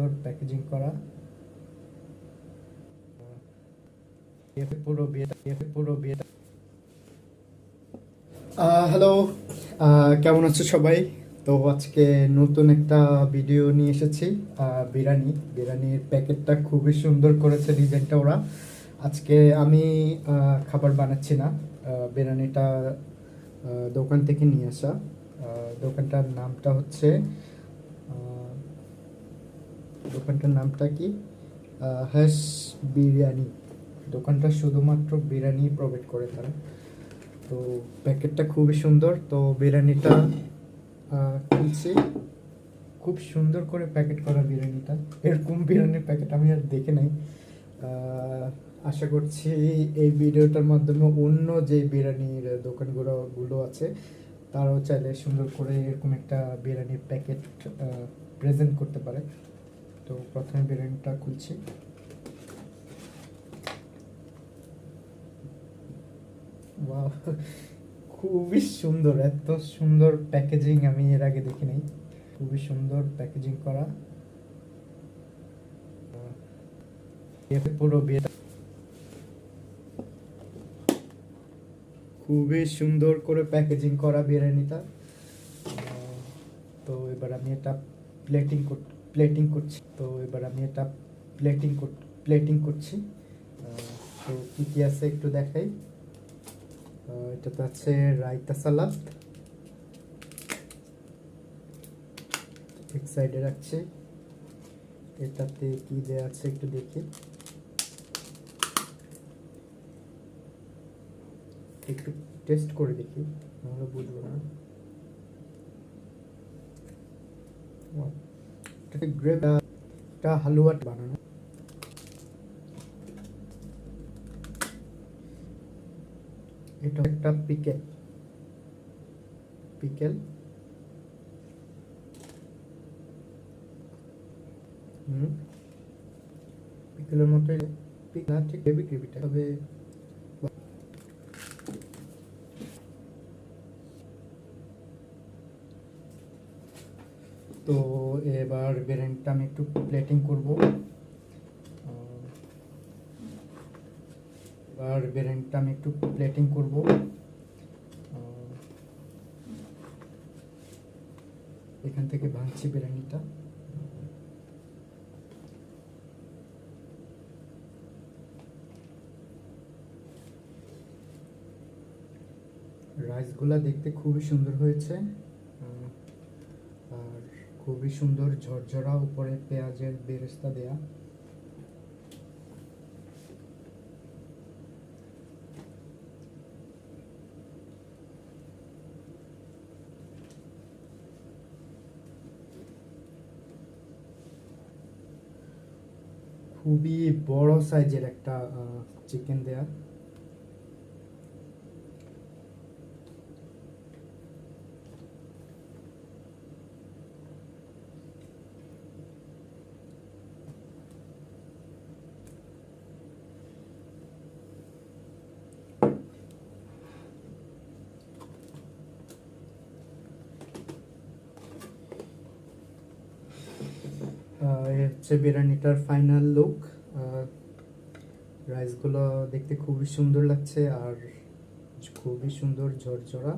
সুন্দর প্যাকেজিং করা। পুরো বিয়েটা। হ্যালো, কেমন আছো সবাই? তো আজকে নতুন একটা ভিডিও নিয়ে এসেছি। বিরিয়ানির প্যাকেটটা খুবই সুন্দর করেছে ডিজাইনটা ওরা। আজকে আমি খাবার বানাচ্ছি না, বিরিয়ানিটা দোকান থেকে নিয়ে আসা। আহ, দোকানটার নামটা কি? হ্যাশ বিরিয়ানি। দোকানটা শুধুমাত্র বিরিয়ানি প্রোভাইড করে তারা। তো প্যাকেটটা খুবই সুন্দর। তো বিরিয়ানিটা খুলছি। খুব সুন্দর করে প্যাকেট করা বিরিয়ানিটা। এরকম বিরিয়ানির প্যাকেট আমি আর দেখে নাই। আশা করছি এই ভিডিওটার মাধ্যমে অন্য যে বিরিয়ানির দোকানগুলো আছে তারাও চাইলে সুন্দর করে এরকম একটা বিরিয়ানির প্যাকেট প্রেজেন্ট করতে পারে। তো প্রথমে বিরিয়ানিটা খুলছি। ওয়াও, খুবই সুন্দর! এত সুন্দর প্যাকেজিং আমি এর আগে দেখি নাই। খুবই সুন্দর প্যাকেজিং করা। পুরো বিয়েটা খুবই সুন্দর করে প্যাকেজিং করা বিরিয়ানিটা। তো এবার আমি এটা প্লেটিং করছি। তো কি কি আছে একটু দেখাই। এটাতে আছে রায়তা সালাদ, এক সাইডে রাখছি। এটাতে কি দেয়া আছে একটু দেখি, একটু টেস্ট করে দেখি, নাহলে বুঝবো না। এটাতে এটা হালুয়া বানানো। এটা একটা পিকেল পিকেলের মতোই, না ঠিক গ্রেভিটা হবে। তো এবার বিরিয়ানিটা আমি একটু প্লেটিং করব। এখান থেকে ভাঙছি বিরিয়ানিটা। রাইসগুলা দেখতে খুবই সুন্দর হয়েছে, আর খুবই সুন্দর ঝরঝরা, উপরে পেঁয়াজের বেরেস্তা দেয়া। খুবই বড় সাইজের একটা চিকেন দেয়া। এই হচ্ছে বিরিয়ানিটার ফাইনাল লুক। রাইসগুলো দেখতে খুবই সুন্দর লাগছে, আর খুবই সুন্দর ঝরঝরা,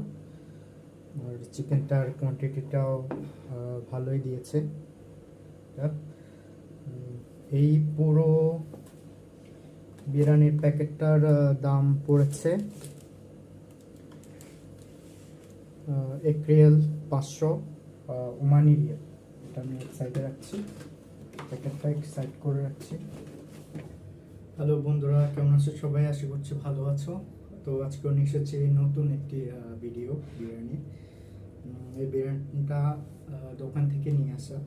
আর চিকেনটার কোয়ান্টিটিটাও ভালোই দিয়েছে। এই পুরো বিরিয়ানির প্যাকেটটার দাম পড়েছে 1 রিয়াল 500 ওমানি রিয়াল। এটা আমি এক সাইডে রাখছি, প্যাকেটটা এক সাইড করে রাখছি। হ্যালো বন্ধুরা, কেমন আছো সবাই? আশা করছি ভালো আছো। তো আজকে নিয়ে এসেছি নতুন একটি ভিডিও বিরিয়ানি। এই বিরিয়ানিটা দোকান থেকে নিয়ে আসা।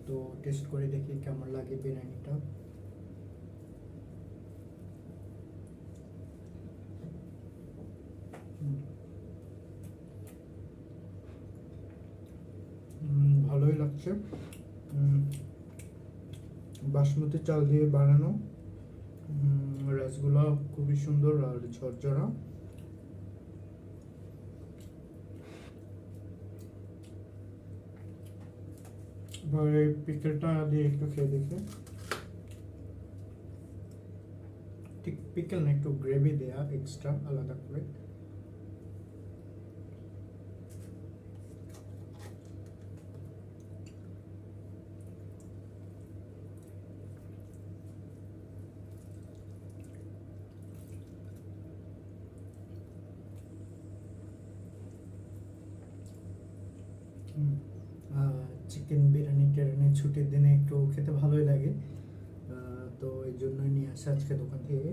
তো টেস্ট করে দেখি কেমন লাগে বিরিয়ানিটা। ভালোই লাগছে। বাসমতি চাল দিয়ে বানানো। রাইসগুলো খুবই সুন্দর আর ঝরঝরা। এবারে পিকেলটা দিয়ে একটু খেয়ে দেখি। ঠিক পিকেল না, একটু গ্রেভি দেয়া এক্সট্রা আলাদা করে। চিকেন বিরিয়ানি টিরিয়ানি ছুটির দিনে একটু খেতে ভালোই লাগে, তো এই জন্যই নিয়ে আসা আজকে দোকান থেকে।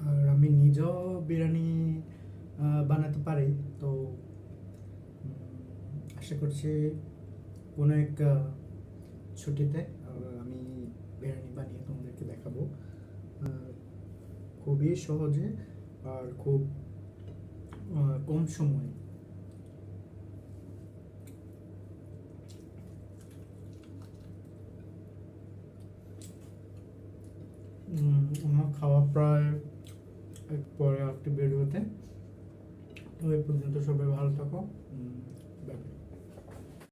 আর আমি নিজেও বিরিয়ানি বানাতে পারি, তো আশা করছি কোনো এক ছুটিতে আমি বিরিয়ানি বানিয়ে তোমাদেরকে দেখাবো। খুবই সহজে আর খুব কম সময়ে। আমার খাওয়া প্রায় এক পরে একটি ভিডিওতে। তো এই পর্যন্ত সবাই ভালো থাকো। বাই।